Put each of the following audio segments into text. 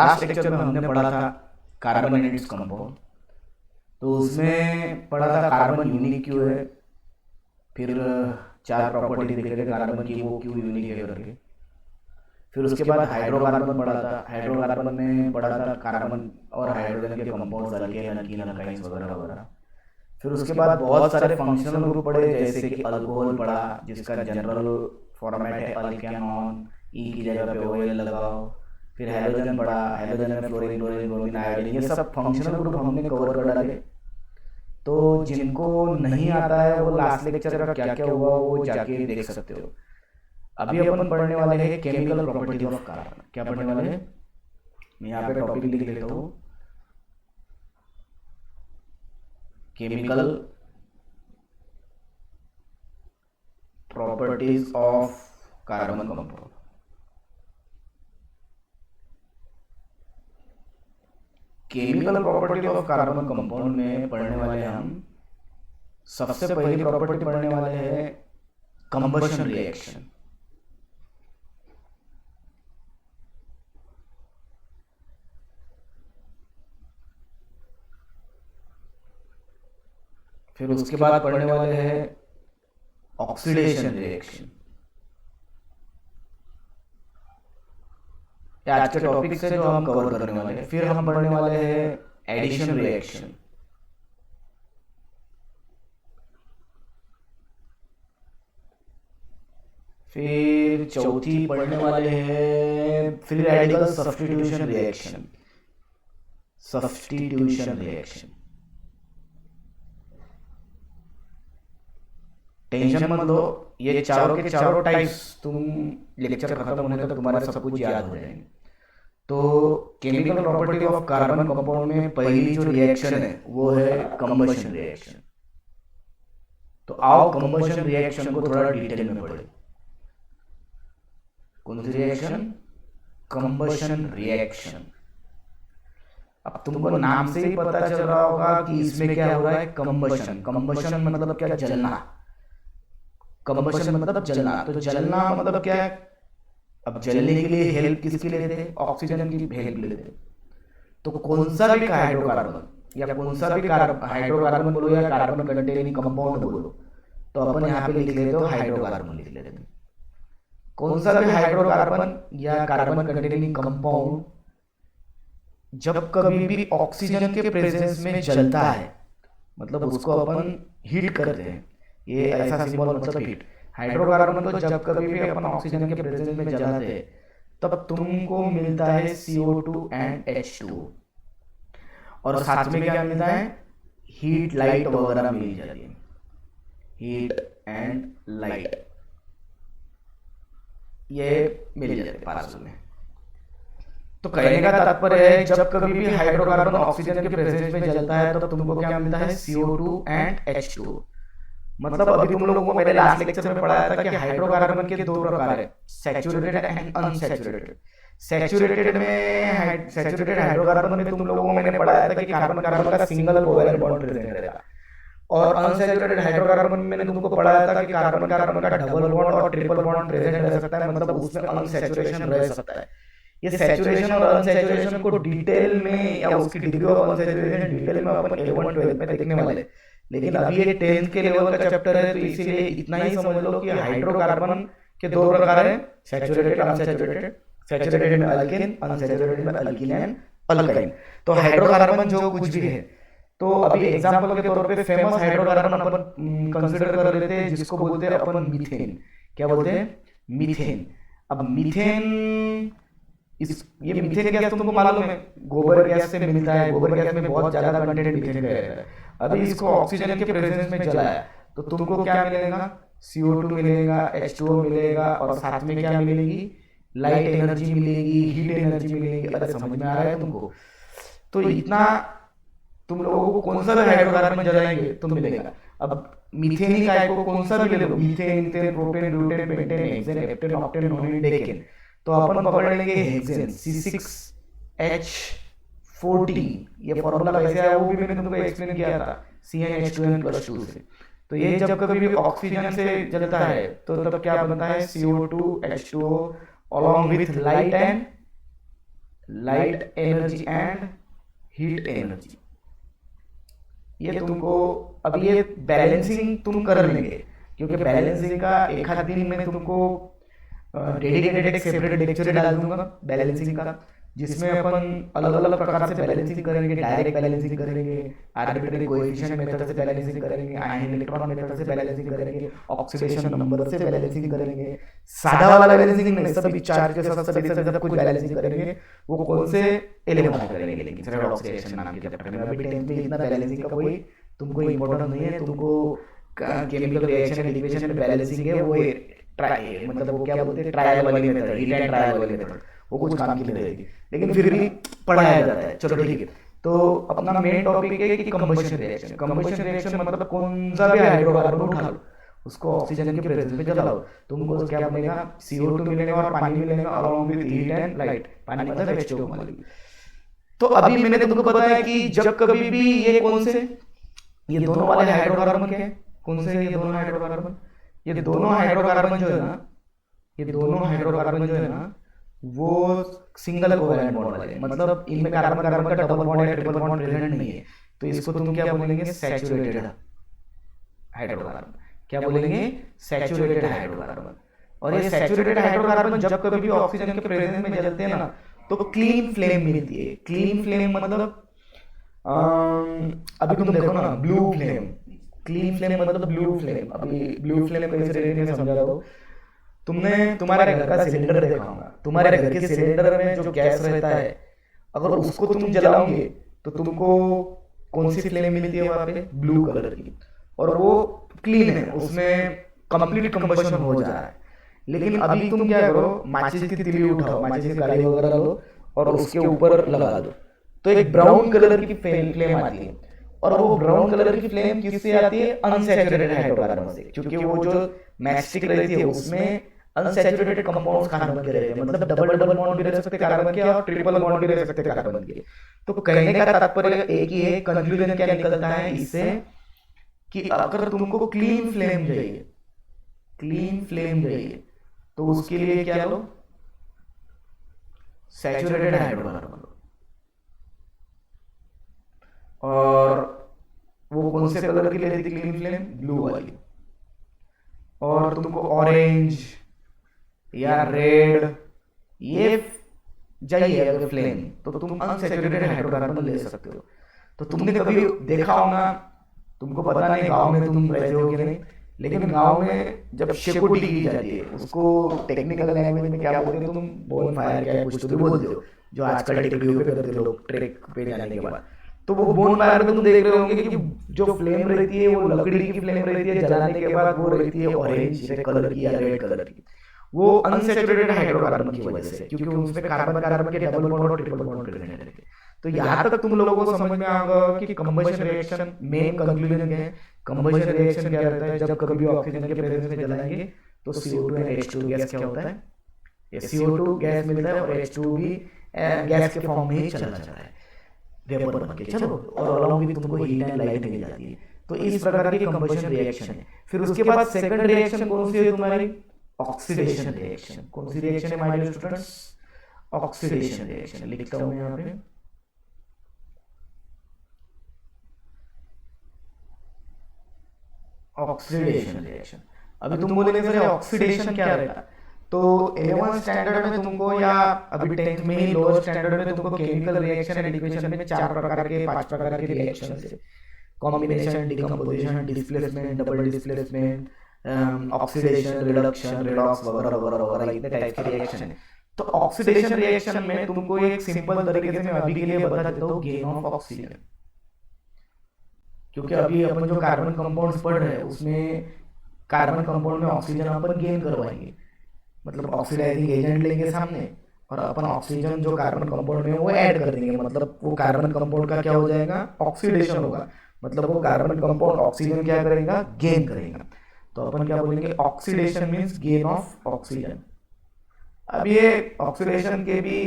Last lecture में हमने पढ़ा था कार्बन एंड इट्स कंपाउंड। तो उसमें पढ़ा था कार्बन यूनिक क्यों है, फिर 4 प्रॉपर्टी देखे थे कार्बन की, वो क्यों यूनिक है करके। फिर उसके बाद हाइड्रोकार्बन पढ़ा था। हाइड्रोकार्बन में पढ़ा था कार्बन और हाइड्रोजन के कंपाउंड्स, अल्केन अल्कीन अल्काइंस वगैरह वगैरह। फिर उसके बाद बहुत सारे फंक्शनल ग्रुप पढ़े, जैसे कि अल्कोहल पढ़ा जिसका जनरल फॉर्मेट है अल्केनॉन, ई की जगह पे ओएल लगाओ। फिर हैलोजन पढ़ा, हैलोजन में फ्लोरीन क्लोरीन ब्रोमीन आयोडीन, ये सब फंक्शनल ग्रुप हमने कवर कर डाले। तो जिनको नहीं आता है वो लास्ट लेक्चर का क्या क्या हुआ वो जाके देख सकते हो। अभी अपन पढ़ने वाले हैं केमिकल प्रॉपर्टी ऑफ कार्बन। क्या पढ़ने वाले हैं, मैं यहाँ पे टॉपिक लिख लेता हूँ, chemical properties of carbon compound. Chemical property of carbon compound में पढ़ने वाले हम सबसे पहली प्रॉपर्टी पढ़ने वाले हैं कंबशन रिएक्शन। फिर उसके बाद पढ़ने वाले हैं ऑक्सीडेशन रिएक्शन। आज के टॉपिक से जो हम कवर करने वाले हैं। फिर हम पढ़ने वाले हैं एडिशन रिएक्शन। फिर चौथी पढ़ने वाले हैं free radical substitution reaction. Substitution reaction, tension मत लो, ये चारों के चारों टाइप्स तुम लेक्चर खत्म होने तक तुम्हारे सब कुछ याद हो जाएंगे। तो chemical property of carbon compound में पहली जो रिएक्शन है वो है कंबशन रिएक्शन। तो आओ कंबशन रिएक्शन को थोड़ा डिटेल में पढ़े। कौन सी रिएक्शन, कंबशन रिएक्शन। अब तुमको नाम से ही पता चल रहा होगा कि इसमें क्या हो रहा है, कंबशन। कंबशन मतलब क्या, जलना। कंबशन मतलब जलना। तो जलना मतलब क्या है, अब जलने के लिए हेल्प किसकी लेते हैं, ऑक्सीजन की हेल्प लेते हैं। तो कौन सा भी हाइड्रोकार्बन या कौन सा भी हाइड्रोकार्बन बोलो या कार्बन कंटेनिंग कंपाउंड बोलो, तो अपन यहाँ पे लिख लेते हो हाइड्रोकार्बन लिख लेते हैं। कौन सा भी हाइड्रोकार्बन या कार्बन कंटेनिंग कंपाउंड जब कभी भी ऑक्सीजन के प्रेजेंस में जलता है, मतलब उसको अपन हीट करते हैं, ये ऐसा सिंबल मतलब हीट। हाइड्रोकार्बन तो जब कभी भी अपन ऑक्सीजन के प्रेजेंस में जलाते हैं तब तुमको मिलता है CO2 एंड H2O, और साथ में क्या मिलता है, हीट लाइट वगैरह मिल जाती है, हीट एंड लाइट ये मिल जाते हैं पार्सल में। तो कहने का तात्पर्य है जब कभी भी हाइड्रोकार्बन ऑक्सीजन के प्रेजेंस में जलता है तो तुमको क्या मिलता है, CO2 एंड H2O। मतलब अभी तुम लोगों को मैंने लास्ट लेक्चर में पढ़ाया था कि हाइड्रोकार्बन के 2 प्रकार है, saturated and unsaturated. Saturated hydrocarbon में तुम लोगों को मैंने पढ़ाया था कि कार्बन कार्बन का सिंगल कोवेलेंट बॉन्ड प्रेजेंट रहेगा, और अनसैचुरेटेड हाइड्रोकार्बन में मैंने तुमको पढ़ाया था कि कार्बन कार्बन का डबल बॉन्ड और ट्रिपल बॉन्ड प्रेजेंट रह सकता है, मतलब उसमें अनसैचुरेशन रह सकता है। ये सैचुरेशन और अनसैचुरेशन को डिटेल में या उसकी डिग्री ऑफ अनसैचुरेशन डिटेल में अपन 11 12 में देखने वाले, लेकिन अभी ये 10th के लेवल का चैप्टर है, तो इसीलिए इतना ही समझ लो कि हाइड्रोकार्बन के 2 प्रकार हैं, सैचुरेटेड अनसैचुरेटेड। सैचुरेटेड में अल्केन, अनसैचुरेटेड में अल्कीन एंड अल्काइन। तो हाइड्रोकार्बन जो कुछ भी है, तो अभी एग्जांपल के तौर पे फेमस हाइड्रोकार्बन अपन कंसीडर कर लेते हैं जिसको बोलते हैं अपन मीथेन। क्या बोलते हैं, मीथेन। अब मीथेन, ये मीथेन गैस तुमको मालूम है गोबर गैस से मिलता है, गोबर गैस में बहुत ज्यादा कंटेंट मीथेन का रहता है। अभी इसको ऑक्सीजन के प्रेजेंस में जलाया तो तुमको क्या मिलेगा, CO2 मिलेगा, H2O मिलेगा, और साथ में क्या मिलेगी, लाइट एनर्जी मिलेगी, हीट एनर्जी मिलेगी। अरे समझ में आ रहा है तुमको। तो इतना तुम लोगों को कौन सा भी हाइड्रोकार्बन जलाएंगे तो मिलेगा। अब मीथेन का को कौन सा भी ले लो, methane, ethane, propane, butane, pentane, hexane, heptane, octane, nonane, decane, तो अपन पकड़ लेंगे हेक्सेन C6H14। ये फॉर्मूला कैसे आया वो भी मैंने तुमको एक्सप्लेन किया था, CnH2n+2 से। तो ये जब कभी भी ऑक्सीजन से जलता है तो तब क्या बनता है, CO2 H2O along with light energy and heat energy. ये तुमको अभी ये बैलेंसिंग तुम कर लेंगे, क्योंकि बैलेंसिंग का एक आध दिन में तुमको डेडिकेटेड एक सेपरेट लेक्चर डाल दूंगा बैलेंसिंग का, जिसमें अपन अलग अलग प्रकार से बैलेंसिंग करेंगे। डायरेक्ट बैलेंसिंग करेंगे, आर्बिट्रेरी कोएफिशिएंट मेथड से बैलेंसिंग करेंगे, आयन इलेक्ट्रॉन मेथड से बैलेंसिंग करेंगे, ऑक्सीडेशन नंबर से बैलेंसिंग करेंगे, सादा वाला बैलेंसिंग नहीं, सभी चार्ज के साथ सभी सब कुछ बैलेंसिंग करेंगे। वो कौन से एलिमेंट में करेंगे, लेकिन रेड ऑक्सीडेशन नाम के चैप्टर में। अभी 10th में इतना बैलेंसिंग का कोई तुमको इंपॉर्टेंट नहीं है। तुमको केमिकल रिएक्शन एलिवेशन में बैलेंसिंग है वो ट्राई, मतलब वो क्या बोलते हैं, ट्रायल वाली मेथड, हीट एंड ट्रायल वाली मेथड, वो कुछ काम की नहीं रहेगी, लेकिन फिर भी पढ़ाया जाता है। चलो ठीक है, तो अपना मेन टॉपिक है कि कंबशन रिएक्शन। कंबशन रिएक्शन मतलब कौन सा भी हाइड्रोकार्बन उठा लो, उसको ऑक्सीजन के प्रेजेंस में जलाओ, तुमको क्या मिलेगा, CO2 मिलेगा और पानी मिलेगा along with heat and light. पानी मतलब H2O मॉलिक्यूल। तो अभी मैंने तुमको बताया कि जब कभी भी ये कौन से, ये दोनों वाले हाइड्रोकार्बन क्या है, कौन से ये दोनों हाइड्रोकार्बन, ये दोनों हाइड्रोकार्बन जो है ना, ये दोनों हाइड्रोकार्बन जो है ना, वो सिंगल कोवैलेंट बॉन्ड वाले, मतलब इनमें कार्बन कार्बन का डबल बॉन्ड या ट्रिपल बॉन्ड प्रेजेंट नहीं है। तो इसको तुम क्या बोलेंगे, सैचुरेटेड हाइड्रोकार्बन। क्या बोलेंगे, सैचुरेटेड हाइड्रोकार्बन। और ये सैचुरेटेड हाइड्रोकार्बन जब कभी भी ऑक्सीजन के प्रेजेंस में जलते हैं ना, तो क्लीन फ्लेम मिलती है। क्लीन फ्लेम मतलब अभी तुम देखो ना, ब्लू फ्लेम, क्लीन फ्लेम मतलब ब्लू फ्लेम। अभी ब्लू फ्लेम कैसे रेडियन में समझा दो। तुमने तुम्हारे घर का सिलेंडर देखा होगा, तुम्हारे घर के सिलेंडर में जो गैस रहता है, अगर उसको तुम जलाओगे तो तुमको कौन सी फ्लेम मिलती है वहां पे, ब्लू कलर की, और वो क्लीन है, उसमें कंप्लीट कंबशन हो जा रहा है। लेकिन अभी तुम क्या करो, माचिस की तिली उठाओ, माचिस की काली वगैरह लो और उसके ऊपर लगा दो, तो एक ब्राउन कलर की फ्लेम आती है। और वो ब्राउन कलर की फ्लेम किससे आती है, अनसैचुरेटेड हाइड्रोकार्बन से, क्योंकि वो जो मैचस्टिक रहती है उसमें अनसैचुरेटेड कंपाउंड्स कार्बन के रहते हैं, मतलब डबल डबल बॉन्ड भी रह सकते कार्बन के और ट्रिपल बॉन्ड भी रह सकते कार्बन के। तो कहने का तात्पर्य एक ही है, कंक्लूजन क्या निकलता है इससे, कि अगर तुमको क्लीन फ्लेम चाहिए, क्लीन फ्लेम चाहिए, तो उसके लिए क्या लो, सैचुरेटेड हाइड्रोकार्बन। और वो कौन से कलर की लेती थी क्लीन फ्लेम, ब्लू वाली। और तुमको ऑरेंज या रेड ये चाहिए अगर फ्लेम, तो तुम अनसैचुरेटेड हाइड्रोकार्बन ले सकते हो। तो तुमने कभी देखा होगा, तुमको पता नहीं गांव में तुम रहते हो कि नहीं, लेकिन गांव में जब शेकोटी की जाती है, उसको टेक्निकल लैंग्वेज में क्या बोलते हैं, तुम बोन फायर क्या कुछ तो भी बोलते हो, जो आजकल टेकरियों पे करते हो लोग ट्रेक पे जाने के बाद। तो वो बोन फायर में तुम देख रहे होंगे कि जो फ्लेम रहती है वो लकड़ी की फ्लेम रहती है, जलाने के बाद वो रहती है ऑरेंज कलर की या रेड कलर की। वो अनसैचुरेटेड हाइड्रोकार्बन की वजह से, क्योंकि उसमें कार्बन कार्बन के डबल बॉन्ड और ट्रिपल बॉन्ड प्रेजेंट रहते हैं। तो यहाँ तक तुम लोगों को समझ में आएगा कि कंबशन रिएक्शन मेन कंक्लूजन क्या है। कंबशन रिएक्शन क्या रहता है, जब कभी भी ऑक्सीजन के प्रेजेंस में जलाएंगे तो CO2 एंड H2 गैस क्या होता है, ये CO2 गैस मिलता है और H2 भी गैस के फॉर्म में ही चला जाता है, वेपर बन के। चलो, और अलॉन्ग भी तुमको हीट एंड लाइट मिल जाती है। तो इस प्रकार की कंबशन रिएक्शन है। फिर उसके बाद सेकंड रिएक्शन कौन सी है तुम्हारी, ऑक्सीडेशन रिएक्शन। कौन सी रिएक्शन है my dear students, oxidation reaction. लिखता हूं यहां पे, ऑक्सीडेशन रिएक्शन। अभी तुम बोलेंगे सर ऑक्सीडेशन क्या रहेगा, तो 11th स्टैंडर्ड में तुमको या अभी 10th में ही लोअर स्टैंडर्ड में तुमको केमिकल रिएक्शन एंड इक्वेशन में 4 प्रकार के 5 प्रकार के रिएक्शन है, combination, decomposition, displacement, double displacement, oxidation, reduction, redox वगैरह वगैरह वगैरह, इतने टाइप के रिएक्शन है। तो ऑक्सीडेशन रिएक्शन में तुमको एक सिंपल तरीके से मैं अभी के लिए बता देता हूँ, गेन ऑफ ऑक्सीजन। क्योंकि अभी अपन जो कार्बन कंपाउंड्स पढ़ रहे हैं उसमें कार्बन कंपाउंड में ऑक्सीजन अपन गेन करवाएंगे, मतलब ऑक्सीडाइजिंग एजेंट लेंगे सामने और अपन ऑक्सीजन जो कार्बन कंपाउंड में वो ऐड कर देंगे, मतलब वो कार्बन कंपाउंड का क्या हो जाएगा, ऑक्सीडेशन होगा, मतलब वो कार्बन कंपाउंड ऑक्सीजन क्या करेगा, गेन करेगा। तो अपन क्या बोलेंगे, oxidation means gain of oxygen. अब ये ऑक्सीडेशन के भी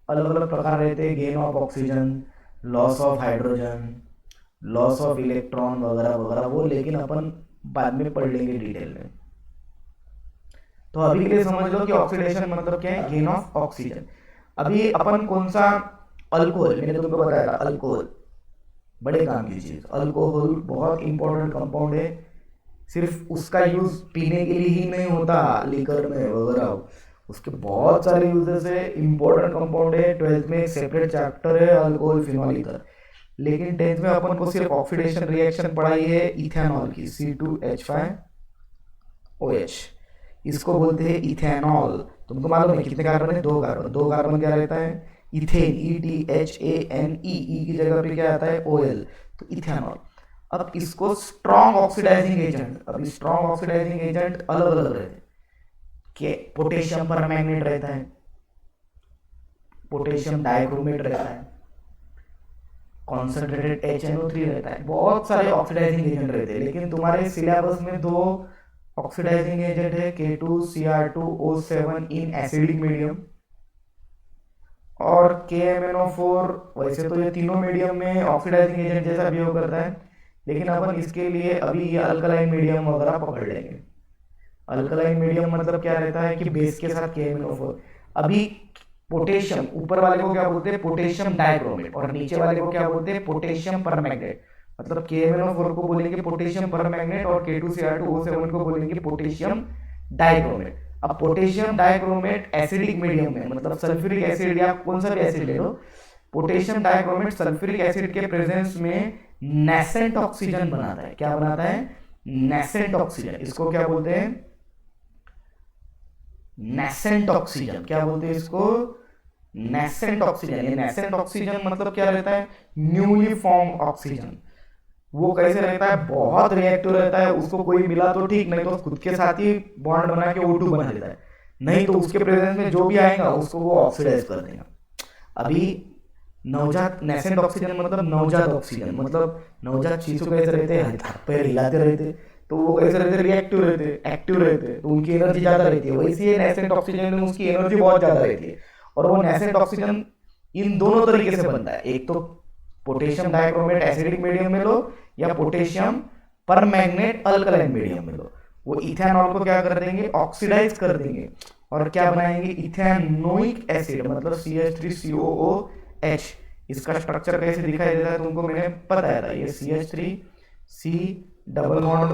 अलग अलग प्रकार रहते हैं, gain of oxygen, loss of hydrogen, loss of electron वगैरह वगैरह, वो लेकिन अपन बाद में पढ़ लेंगे डिटेल में। तो अभी के लिए समझ लो कि ऑक्सीडेशन मतलब क्या है, गेन ऑफ ऑक्सीजन। अभी अपन कौन सा अल्कोहल, मैंने तुमको बताया था अल्कोहल बड़े काम की चीज, अल्कोहल बहुत इंपॉर्टेंट कंपाउंड है। सिर्फ उसका यूज पीने के लिए ही नहीं होता लिकर में वगैरह, उसके बहुत सारे यूजेस है, इंपॉर्टेंट कंपाउंड है। 12th में एक सेपरेट चैप्टर है अल्कोहल फिनॉल ईथर, लेकिन 10th में अपन को सिर्फ ऑक्सीडेशन रिएक्शन पढ़ाई है इथेनॉल की, C2H5OH, इसको बोलते हैं इथेनॉल। तुमको मालूम है कितने कार्बन है? 2 कार्बन। 2 कार्बन क्या रहता है? इथेन, ETHANE, ई की जगह पे क्या आता है? OL, तो इथेनॉल। अब इसको स्ट्रॉन्ग ऑक्सीडाइजिंग एजेंट, अब स्ट्रॉन्ग ऑक्सीडाइजिंग एजेंट अलग अलग रहते हैं कि पोटेशियम परमैंगनेट रहता है, पोटेशियम डाइक्रोमेट रहता है, कॉन्सेंट्रेटेड HNO3 रहता है, बहुत सारे ऑक्सीडाइजिंग एजेंट रहते हैं। लेकिन तुम्हारे सिलेबस में 2 ऑक्सीडाइजिंग एजेंट है, K2Cr2O7 इन एसिडिक मीडियम और KMnO4। वैसे तो ये तीनों मीडियम में ऑक्सीडाइजिंग एजेंट जैसा बिहेव करता है, लेकिन अपन इसके लिए अभी ये अल्कलाइन मीडियम वगैरह पकड़ लेंगे। अल्कलाइन मीडियम मतलब क्या रहता है कि बेस के साथ KMnO4। अभी पोटेशियम ऊपर वाले को क्या बोलते हैं? पोटेशियम डाइक्रोमेट, और नीचे वाले को क्या बोलते हैं? Potassium permanganate. मतलब KMnO4 को बोलेंगे पोटेशियम परमैंगनेट और K2Cr2O7 को बोलेंगे पोटेशियम डाइक्रोमेट। अब पोटेशियम डाइक्रोमेट एसिडिक मीडियम में, मतलब सल्फ्यूरिक एसिड या कौन सा भी एसिड ले लो, पोटेशियम डाइक्रोमेट सल्फ्यूरिक एसिड के प्रेजेंस में नेसेंट ऑक्सीजन बनाता है। क्या बनाता है? Nascent oxygen. इसको क्या बोलते हैं? Nascent oxygen. क्या बोलते हैं इसको? Nascent oxygen. ये नेसेंट ऑक्सीजन मतलब क्या रहता है? Newly form oxygen. वो कैसे रहता है? बहुत रिएक्टिव रहता है, उसको कोई मिला तो ठीक, नहीं तो खुद के साथ ही बॉन्ड बना के O2 बना लेता है, नहीं तो उसके प्रेजेंस में जो भी आएगा उसको वो ऑक्सीडाइज कर देगा। अभी नवजात नेसेंट ऑक्सीजन मतलब नवजात ऑक्सीजन, मतलब नवजात शिशु कैसे रहते हैं? हाथ पैर हिलाते रहते, तो वो कैसे रहते? रिएक्टिव रहते, एक्टिव रहते, तो उनकी एनर्जी ज्यादा रहती है। वैसे नेसेंट ऑक्सीजन में उसकी एनर्जी बहुत ज्यादा रहती है, और वो नेसेंट ऑक्सीजन इन दोनों तरीके से बनता है। एक तो पोटेशियम डाइक्रोमेट एसिडिक मीडियम में लो, या पोटेशियम परमैंगनेट अल्कलाइन मीडियम में लो। वो इथेनॉल को क्या कर देंगे? ऑक्सीडाइज कर देंगे, और क्या बनाएंगे? इथेनोइक एसिड, मतलब CH3COOH। इसका स्ट्रक्चर कैसे दिखाई देता है तुमको मैंने बताया था, ये CH3C डबल बॉन्ड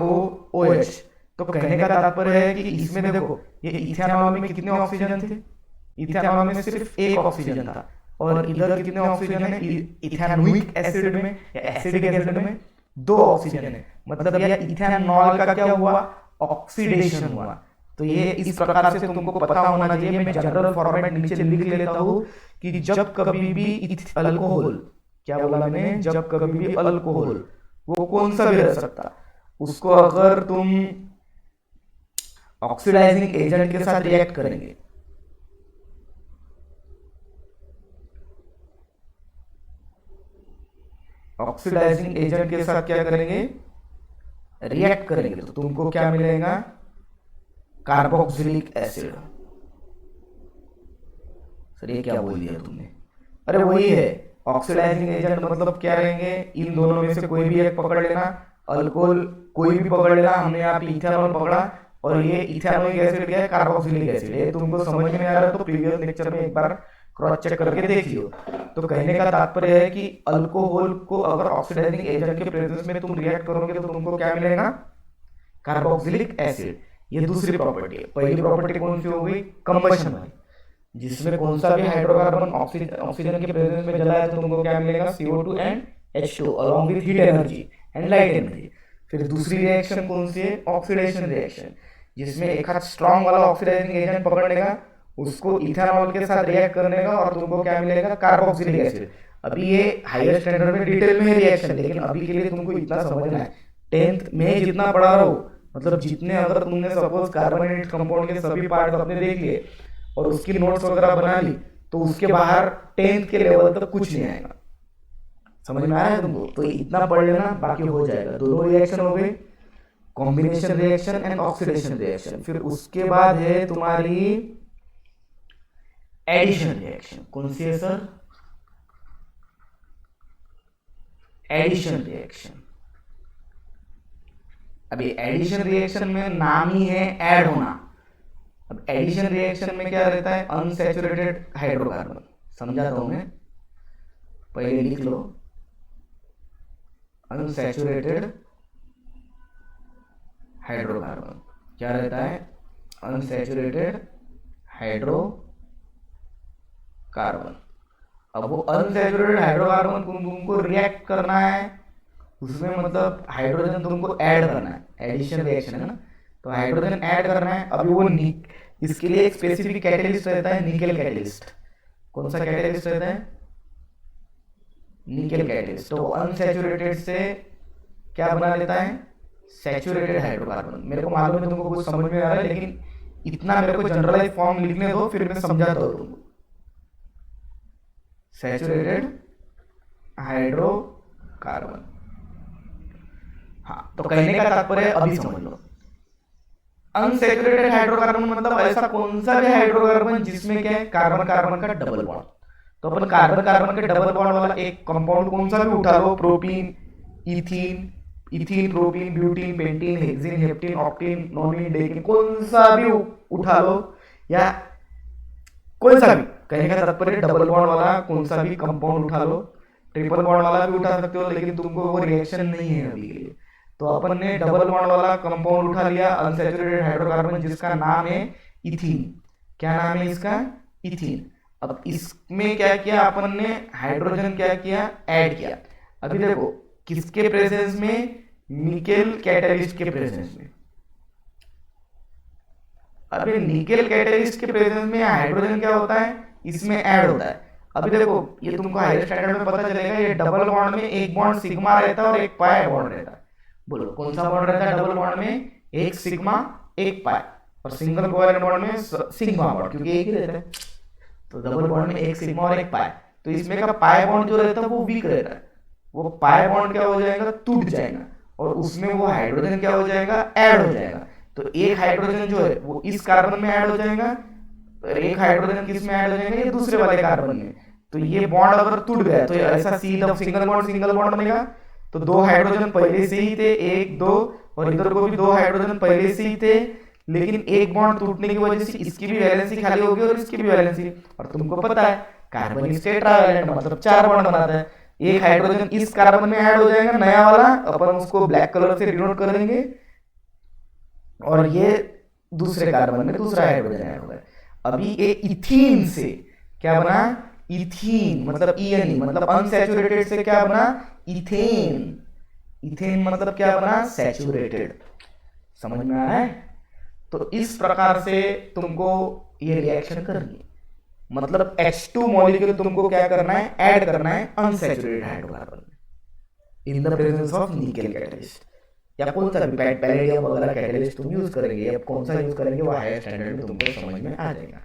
OH। तो कहने का तात्पर्य है कि इसमें देखो, ये इथेनॉल में कितने ऑक्सीजन थे? इथेनॉल में सिर्फ एक ऑक्सीजन था, और इधर कितने ऑक्सीजन है? इथेनोइक एसिड में या एसिडिक एसिड में 2 ऑक्सीजन है। मतलब ये इथेनॉल का क्या हुआ? ऑक्सीडेशन हुआ। तो ये इस प्रकार से तुमको पता होना चाहिए। मैं जनरल फॉर्मेट नीचे लिख लेता हूँ कि जब कभी भी अल्कोहल, क्या बोला मैंने? जब कभी भी अल्कोहल, वो कौन सा भी रह सकता, उसको अगर तुम ऑक्सीडाइजिंग एजेंट के साथ रिएक्ट करेंगे, ऑक्सीडाइजिंग एजेंट के साथ क्या करेंगे? रिएक्ट करेंगे, तो तुमको क्या मिलेगा? Carboxylic acid. सर ये क्या बोल दिया तुमने? अरे वही है ऑक्सीडाइजिंग एजेंट, मतलब क्या रहेंगे? इन दोनों में से कोई भी एक पकड़ लेना, अल्कोहल कोई भी पकड़ लेना। हमने यहाँ पे इथेनॉल पकड़ा, और ये इथेनोइक एसिड क्या है? Carboxylic acid. ये तुमको समझ में आ रहा है तो प्रीवियस लेक्चर में एक बार क्रॉस चेक करके देख लियो। तो कहने का तात्पर्य है कि अल्कोहल को अगर ऑक्सीडाइजिंग एजेंट के प्रेजेंस में तुम रिएक्ट करोगे तो तुमको क्या मिलेगा? Carboxylic acid. ये दूसरी प्रॉपर्टी है। पहली प्रॉपर्टी कौन सी हो गई? कंबशन वाली, जिसमें कौन सा भी हाइड्रोकार्बन ऑक्सीजन के प्रेजेंस में जला है तो तुमको क्या मिलेगा? CO2 and H2 along with heat energy and light energy. फिर दूसरी रिएक्शन कौन सी है? ऑक्सीडेशन रिएक्शन, जिसमें एक हाथ स्ट्रॉन्ग वाला ऑक्सीडाइजिंग एजेंट पकड़ने का, उसको इथेनॉल के साथ रिएक्ट करने का, और तुमको क्या मिलेगा? Carboxylic acid. अभी ये हायर स्टैंडर्ड में डिटेल में रिएक्शन, लेकिन अभी के लिए तुमको इतना समझना है, 10th में जितना पढ़ा रहा हो, मतलब जितने अगर तुमने सपोज कार्बोनेटेड कंपाउंड के सभी पार्ट अपने देख लिए और उसकी नोट्स वगैरह बना ली, तो उसके बाहर 10th के लेवल तक कुछ नहीं आएगा। समझ में आया तुमको? तो इतना पढ़ लेना, बाकी हो जाएगा। दोनों रिएक्शन हो गए, combination reaction and oxidation reaction. फिर उसके बाद है तुम्हारी एडिशन रिएक्शन। कौन सी है सर? Addition reaction. अभी एडिशन रिएक्शन में नाम ही है ऐड होना। अब एडिशन रिएक्शन में क्या रहता है? अनसैचुरेटेड हाइड्रोकार्बन, समझाता हूँ मैं, पहले लिख लो अनसैचुरेटेड हाइड्रोकार्बन क्या रहता है, अनसैचुरेटेड हाइड्रोकार्बन। अब वो अनसैचुरेटेड हाइड्रोकार्बन तुमको रिएक्ट करना है, उसमें मतलब हाइड्रोजन तुमको ऐड करना है, एडिशन रिएक्शन है ना, तो हाइड्रोजन ऐड करना है। अभी वो इसके लिए एक स्पेसिफिक कैटेलिस्ट रहता है, निकेल कैटेलिस्ट। कौन सा कैटेलिस्ट रहता है, निकेल कैटेलिस्ट। तो अनसैचुरेटेड से क्या बना लेता है, सैचुरेटेड हाइड्रोकार्बन। मेरे को मालूम है तुमको कुछ समझ में आ रहा है, लेकिन इतना मेरे को जनरलाइज फॉर्म लिखने दो, फिर मैं समझाता हूँ तुमको। सैचुरेटेड हाइड्रोकार्बन, हाँ, तो कहने का तात्पर्य अभी समझ लो। अनसैचुरेटेड हाइड्रोकार्बन मतलब ऐसा कौन सा भी हाइड्रोकार्बन जिसमें क्या है, कार्बन कार्बन का डबल बॉन्ड। तो अपन कार्बन कार्बन के डबल बॉन्ड वाला एक कंपाउंड कौन सा भी उठा लो, propene, ethene, ethene, propene, butene, pentene, hexene, heptene, octene, nonene, decene, कौन सा भी उठा लो, या कौन सा भी, कहने का तात्पर्य डबल बॉन्ड वाला कौन सा भी कंपाउंड उठा लो, ट्रिपल बॉन्ड वाला भी उठा सकते हो, लेकिन तुमको वो रिएक्शन नहीं है अभी के लिए। तो अपन ने डबल बॉन्ड वाला कंपाउंड उठा लिया, अनसैचुरेटेड हाइड्रोकार्बन, जिसका नाम है इथीन। क्या नाम है इसका, इथीन। अब इसमें क्या किया अपन ने, हाइड्रोजन क्या किया, ऐड किया। अभी देखो किसके प्रेजेंस में, निकेल कैटलिस्ट के प्रेजेंस में। अभी निकेल कैटलिस्ट के प्रेजेंस में हाइड्रोजन क्या होता है, इसमें ऐड होता है। अभी देखो ये तुमको हायर स्टैंडर्ड में पता चलेगा, ये डबल बॉन्ड में एक बॉन्ड सिग्मा रहता है और एक पाई बॉन्ड रहता है। बोलो कौन सा बॉन्ड रहता है डबल बॉन्ड में, एक सिग्मा एक पाई, और सिंगल कोवेलेंट बॉन्ड में सिग्मा बॉन्ड, क्योंकि एक ही रहता है। तो डबल बॉन्ड में एक सिग्मा और एक पाई। तो इसमें का पाई बॉन्ड जो रहता है वो वीक रहता है, वो पाई बॉन्ड क्या हो जाएगा, टूट जाएगा, और उसमें वो हाइड्रोजन क्या हो जाएगा, ऐड हो जाएगा। तो एक हाइड्रोजन जो है वो इस कार्बन में ऐड हो जाएगा, और एक हाइड्रोजन किस में ऐड हो जाएगा, ये दूसरे वाले कार्बन में। तो ये बॉन्ड अगर टूट गया तो ऐसा सिंगल बॉन्ड बनेगा। तो दो हाइड्रोजन पहले से ही थे, एक दो, और इधर को भी दो हाइड्रोजन पहले से ही थे, लेकिन एक बॉन्ड टूटने की वजह से इसकी भी वैलेंसी खाली होगी और इसकी भी वैलेंसी। और तुमको पता है कार्बन इज टेट्रावैलेंट, मतलब चार बॉन्ड बनाता है। एक हाइड्रोजन इस कार्बन में ऐड हो जाएगा नया वाला, अपन उसको ब्लैक कलर से डिनोट करेंगे, और ये दूसरे कार्बन में दूसरा हाइड्रोजन ऐड होगा। अभी ये इथीन से क्या बना, इथीन मतलब ईएन, मतलब अनसैचुरेटेड से क्या बना, इथेन। इथेन मतलब क्या बना, सैचुरेटेड। समझ में आ रहा है। तो इस प्रकार से तुमको ये रिएक्शन करनी है, मतलब H2 मॉलिक्यूल तुमको क्या करना है, ऐड करना है unsaturated hydrocarbon in the presence of nickel catalyst, या कौन सा भी पैलेडियम वगैरह कैटलिस्ट तुम यूज करेंगे, या कौन सा यूज करेंगे वो हायर स्टैंडर्ड में तुमको समझ में आ जाएगा।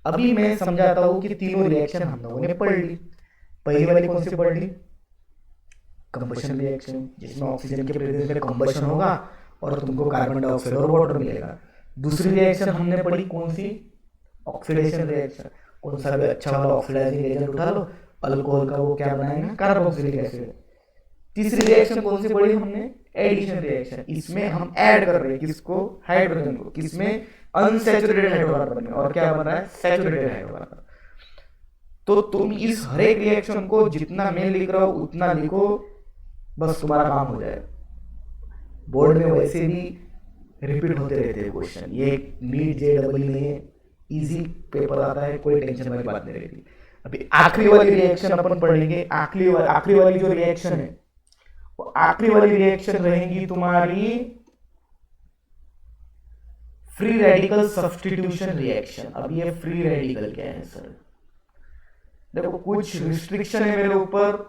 अभी मैं समझाता हूँ कि तीनों रिएक्शन हम लोगों ने पढ़ ली। पहली वाली कौन सी पढ़ ली, कंबशन रिएक्शन, जिसमें ऑक्सीजन के प्रेजेंस में कंबशन होगा और तुमको कार्बन डाइऑक्साइड और वाटर मिलेगा। दूसरी रिएक्शन हमने पढ़ी कौन सी, ऑक्सीडेशन रिएक्शन। कौन सा भी अच्छा वाला ऑक्सीडाइजिंग एजेंट उठा लो, अल्कोहल का वो क्या बनाएगा, कार्बोक्सिलिक एसिड। तीसरी रिएक्शन कौन सी पढ़ी हमने, एडिशन रिएक्शन। इसमें हम ऐड कर रहे हैं किसको, हाइड्रोजन को, किसमें, अनसैचुरेटेड हाइड्रोकार्बन में, और क्या बन रहा है, सैचुरेटेड हाइड्रोकार्बन। तो तुम इस हर एक रिएक्शन को जितना मैं लिख रहा हूं उतना लिखो, बस तुम्हारा काम हो जाएगा। बोर्ड में वैसे भी रिपीट होते रहते हैं क्वेश्चन, ये नीट JEE नहीं है, इजी पेपर आता है, कोई टेंशन वाली बात नहीं रहती। अभी आखिरी वाली रिएक्शन अपन पढ़ लेंगे। आखिरी वाली जो रिएक्शन है, वो आखिरी वाली रिएक्शन रहेगी तुम्हारी फ्री रेडिकल सब्स्टिट्यूशन रिएक्शन। अब ये फ्री रेडिकल क्या है सर, देखो कुछ रिस्ट्रिक्शन है मेरे ऊपर,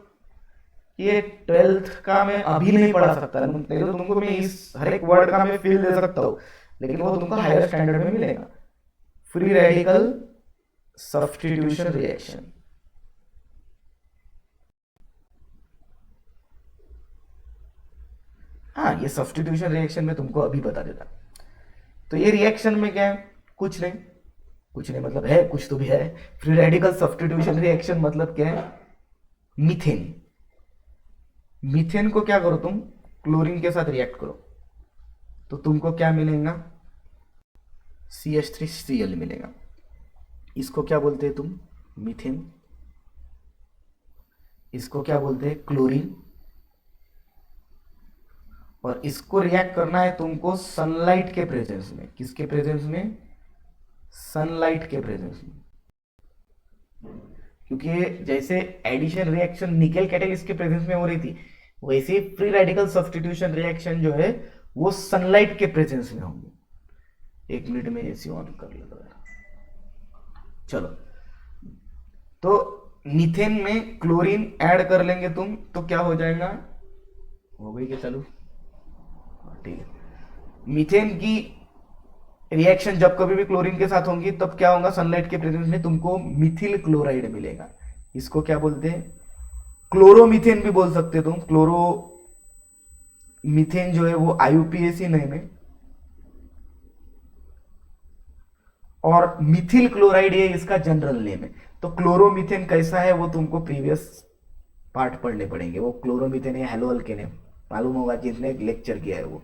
ये 12th का मैं अभी नहीं पढ़ा सकता, नहीं तो तुमको मैं इस हर एक वर्ड का मैं फील दे सकता हूँ, लेकिन वो तुमको हायर स्टैंडर्ड में मिलेगा। फ्री रेडिकल सब्स्टिट्यूशन रिएक्शन, हाँ ये सब्स्टिट्यूशन रिएक्शन में तुमको अभी बता देता। तो ये रिएक्शन में क्या है, कुछ नहीं मतलब है, कुछ तो भी है। फ्री रेडिकल सब्स्टिट्यूशन रिएक्शन मतलब क्या है, मीथेन। मीथेन को क्या करो तुम, क्लोरीन के साथ रिएक्ट करो, तो तुमको क्या मिलेगा, CH3Cl मिलेगा। इसको क्या बोलते हैं तुम, मीथेन। इसको क्या बोलते हैं, क्लोरीन। और इसको रिएक्ट करना है तुमको सनलाइट के प्रेजेंस में। किसके प्रेजेंस में, सनलाइट के प्रेजेंस में। क्योंकि जैसे एडिशन रिएक्शन निकेल कैटेलिस्ट के प्रेजेंस में हो रही थी, वैसे ही फ्री रेडिकल सब्स्टिट्यूशन रिएक्शन जो है वो सनलाइट के प्रेजेंस में होंगे। 1 मिनट में एसी ऑन कर लेता है। चलो, तो मीथेन में क्लोरीन ऐड कर लेंगे तुम तो क्या हो जाएगा, हो गई क्या चालू, ठीक है। मीथेन की रिएक्शन जब कभी भी क्लोरीन के साथ होंगी तब क्या होगा, सनलाइट के प्रेजेंस में तुमको मिथिल क्लोराइड मिलेगा। इसको क्या बोलते हैं, क्लोरोमीथेन भी बोल सकते हो तुम। क्लोरो मीथेन जो है वो IUPAC नेम है, और मिथिल क्लोराइड ये इसका जनरल नेम है। तो क्लोरोमीथेन कैसा है वो तुमको प्रीवियस पार्ट पढ़ने पड़ेंगे। वो क्लोरोमीथेन है हेलो अल्केन है, मालूम होगा जिसने लेक्चर किया है वो।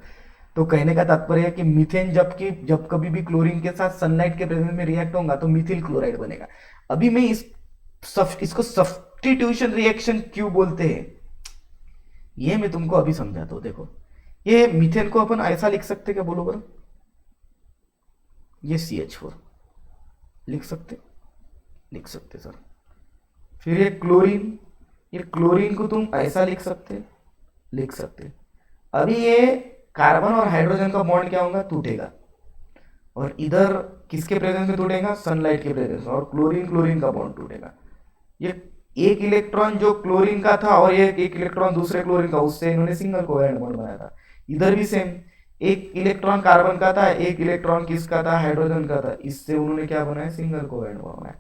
तो कहने का तात्पर्य है कि मीथेन जब कभी भी क्लोरीन के साथ सनलाइट के प्रेजेंस में रिएक्ट होगा तो मिथिल क्लोराइड बनेगा। अभी मैं इसको सब्स्टिट्यूशन रिएक्शन क्यों बोलते हैं ये मैं तुमको अभी समझाता हूं। देखो, ये मीथेन को अपन ऐसा लिख सकते क्या, बोलो बड़ा, ये CH4 लिख सकते सर। फिर ये क्लोरीन को तुम ऐसा लिख सकते। अभी ये कार्बन और हाइड्रोजन का बॉन्ड क्या होगा, टूटेगा, और इधर किसके प्रेजेंस में टूटेगा, सनलाइट के प्रेजेंस में, और क्लोरीन का बॉन्ड टूटेगा। ये एक इलेक्ट्रॉन जो क्लोरीन का था और ये एक इलेक्ट्रॉन दूसरे क्लोरीन का, उससे इन्होंने सिंगल कोवैलेंट बॉन्ड बनाया था। इधर भी सेम, एक इलेक्ट्रॉन कार्बन का था, एक इलेक्ट्रॉन किसका था, हाइड्रोजन का था, इससे उन्होंने क्या बनाया, सिंगल कोवैलेंट बॉन्ड बनाया।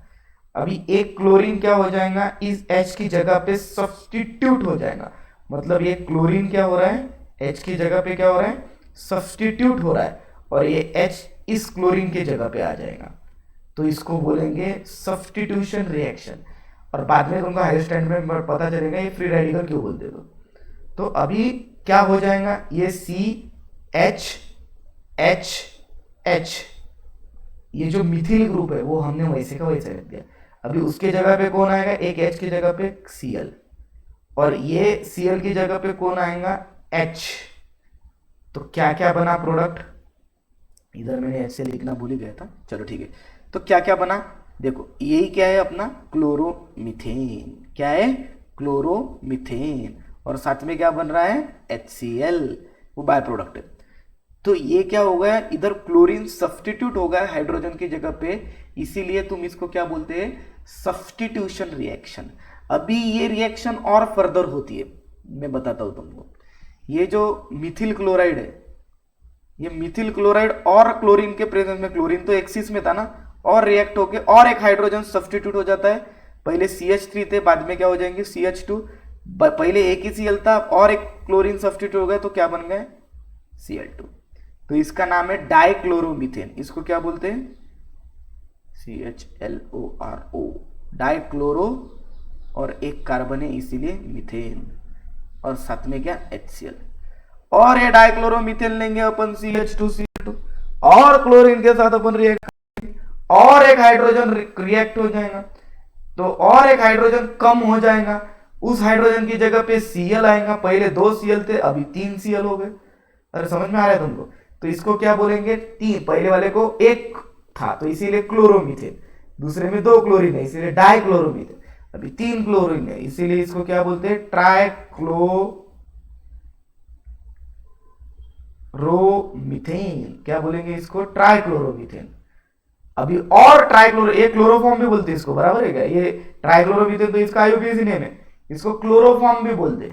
अभी एक क्लोरीन क्या हो जाएगा, इस H की जगह पे सब्स्टिट्यूट हो जाएगा। मतलब ये क्लोरीन क्या हो रहा है, H की जगह पे क्या हो रहा है, सब्स्टिट्यूट हो रहा है, और ये H इस क्लोरीन की जगह पे आ जाएगा। तो इसको बोलेंगे सब्स्टिट्यूशन रिएक्शन। और बाद में तुमको हायर स्टैंडर्ड में पता चलेगा ये फ्री रेडिकल क्यों बोलते हो। तो अभी क्या हो जाएगा, ये CH ये जो मिथिल ग्रुप है वो हमने वैसे का वैसे रख दिया। अभी उसके जगह पे कौन आएगा, एक H की जगह पे Cl, और ये Cl की जगह पे कौन आएगा, H। तो क्या क्या बना प्रोडक्ट, इधर मैंने H से लिखना भूल ही गया था, चलो ठीक है। तो क्या क्या बना, देखो यही क्या है अपना, क्लोरोमीथेन। क्या है, क्लोरोमीथेन, और साथ में क्या बन रहा है, HCl, वो बाय प्रोडक्ट है। तो ये क्या हो गया, इधर क्लोरीन सब्स्टिट्यूट हो गया हाइड्रोजन की जगह पे, इसीलिए तुम इसको क्या बोलते हैं, सब्स्टिट्यूशन रिएक्शन। अभी ये रिएक्शन और फर्दर होती है, मैं बताता हूं तुमको। ये जो मिथिल क्लोराइड है, ये मिथिल क्लोराइड और क्लोरीन के प्रेजेंस में, क्लोरीन तो एक्सिस में था ना, और रिएक्ट होके और एक हाइड्रोजन सब्स्टिट्यूट हो जाता है। पहले CH3 थे, बाद में क्या हो जाएंगे, CH2। पहले एक ही Cl था और एक क्लोरीन सब्स्टिट्यूट हो गया तो क्या बन गए, Cl2। तो इसका नाम है डाइक्लोरोमीथेन। इसको क्या बोलते हैं, CHLORO, डाइक्लोरो, और एक कार्बन है इसीलिए मीथेन, और साथ में क्या, HCl। और ये डाइक्लोरोमीथेन लेंगे अपन CH2Cl2, और क्लोरीन के साथ अपन रिएक्ट करेंगे, और एक हाइड्रोजन रिएक्ट हो जाएगा, तो और एक हाइड्रोजन कम हो जाएगा, उस हाइड्रोजन की जगह पे Cl आएगा। पहले 2 Cl थे, अभी 3 Cl हो गए। अरे समझ में आ रहा है तुमको। तो इसको क्या बोलेंगे, 3, पहले वाले को 1 था तो इसीलिए क्लोरोमीथेन, दूसरे में 2 क्लोरीन है इसीलिए डाइक्लोरोमीथेन, अभी 3 क्लोरीन है इसीलिए इसको क्या बोलते हैं, ट्राइक्लोरोमीथेन। क्या बोलेंगे इसको, ट्राइक्लोरोमीथेन। अभी और ट्राइक्लोरो, ये क्लोरोफॉर्म भी बोलते हैं इसको, बराबर है क्या, ये ट्राइक्लोरोमीथेन तो इसका IUPAC नेम है, इसको क्लोरोफॉर्म भी बोलते हैं।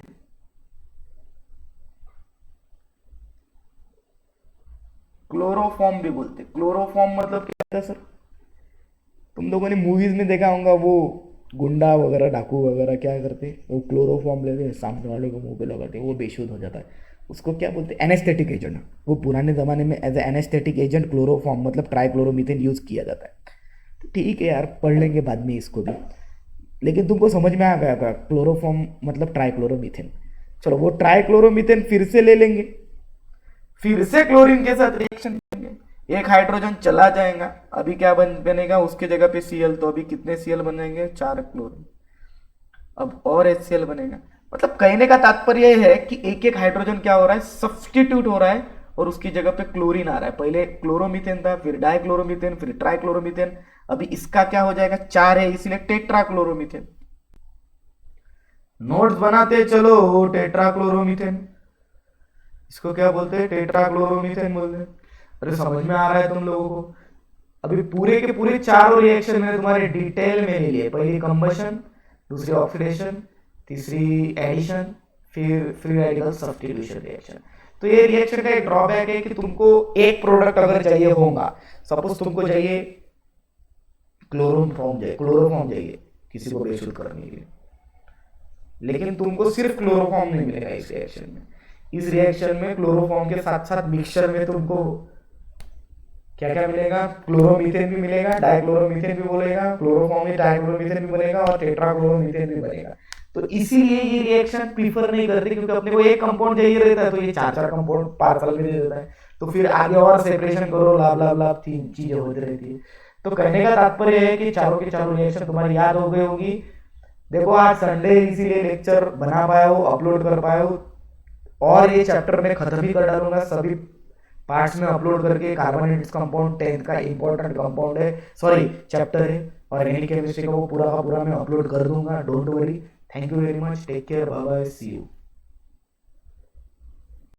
क्लोरोफॉर्म भी बोलते, क्लोरोफॉर्म मतलब क्या होता है सर, तुम लोगों ने मूवीज में देखा होगा, वो गुंडा वगैरह डाकू वगैरह क्या करते, वो क्लोरोफॉर्म लेते हैं, सामने वाले को मुंह पे लगाते हैं, वो बेशुद्ध हो जाता है, उसको क्या बोलते हैं, एनेस्थेटिक एजेंट। वो पुराने ज़माने में as a anaesthetic agent chloroform मतलब ट्राइक्लोरोमीथेन यूज़ किया जाता है। तो ठीक है यार, पढ़ लेंगे बाद में इसको भी, लेकिन तुमको समझ में आ गया था क्लोरोफॉर्म मतलब ट्राइक्लोरोमीथेन। चलो वो ट्राइक्लोरोमीथेन फिर से ले लेंगे, फिर से क्लोरीन के साथ रिएक्शन करेंगे, एक हाइड्रोजन चला जाएगा, अभी क्या बनेगा उसके जगह पे Cl, तो अभी कितने Cl बन जाएंगे, 4 क्लोरीन। अब और HCl बनेगा। मतलब कहने का तात्पर्य यह है कि एक एक हाइड्रोजन क्या हो रहा है, सब्स्टिट्यूट हो रहा है और उसकी जगह पे क्लोरीन आ रहा है। पहले क्लोरोमीथेन था, फिर डाइक्लोरोमीथेन, फिर ट्राइक्लोरोमीथेन, अभी इसका क्या हो जाएगा, 4 है इसलिए टेट्राक्लोरोमीथेन। नोट्स बनाते चलो, टेट्राक्लोरोमीथेन, इसको क्या बोलते हैं, टेट्राक्लोरोमीथेन बोलते हैं। अरे समझ में आ रहा है तुम लोगों को? अभी पूरे के पूरे चारों रिएक्शन मैंने तुम्हारे डिटेल में ले लिए। पहली कंबशन, दूसरी ऑक्सीडेशन, तीसरी एडिशन, फिर फ्री रेडिकल सब्स्टिट्यूशन रिएक्शन। तो ये रिएक्शन का एक ड्रॉबैक है कि तुमको एक प्रोडक्ट अगर चाहिए होगा, सपोज तुमको चाहिए क्लोरोफॉर्म चाहिए किसी को बेशुद्ध करने के लिए, लेकिन तुमको सिर्फ क्लोरोफॉर्म नहीं मिलेगा इस रिएक्शन में। इस रिएक्शन में क्लोरोफॉर्म के साथ साथ मिक्सचर में तुमको क्या क्या मिलेगा, क्लोरोमीथेन भी मिलेगा, डाइक्लोरोमीथेन भी बोलेगा, क्लोरोफॉर्म में डाइक्लोरोमीथेन भी बनेगा और टेट्राक्लोरोमीथेन भी बनेगा। तो इसीलिए ये रिएक्शन प्रीफर नहीं करते, क्योंकि अपने को एक कंपाउंड चाहिए रहता है, तो ये चार चार कंपाउंड पार्सल में दे देता है। तो फिर आगे और सेपरेशन करो, लाभ लाभ लाभ तीन चीजें होती रहती है। तो कहने का तात्पर्य है कि चारों के चारों रिएक्शन तुम्हारी याद हो गई होगी। देखो आज संडे इसीलिए लेक्चर बना पाया हो, अपलोड कर पाया हो, और ये चैप्टर में खत्म भी कर डालूंगा सभी पार्ट्स में अपलोड करके। कार्बोनेटेड कंपाउंड 10th का इंपॉर्टेंट कंपाउंड है, सॉरी चैप्टर है, और ऑर्गेनिक केमिस्ट्री का वो पूरा का पूरा मैं अपलोड कर दूंगा, don't worry. Thank you very much, take care, bye bye, see you.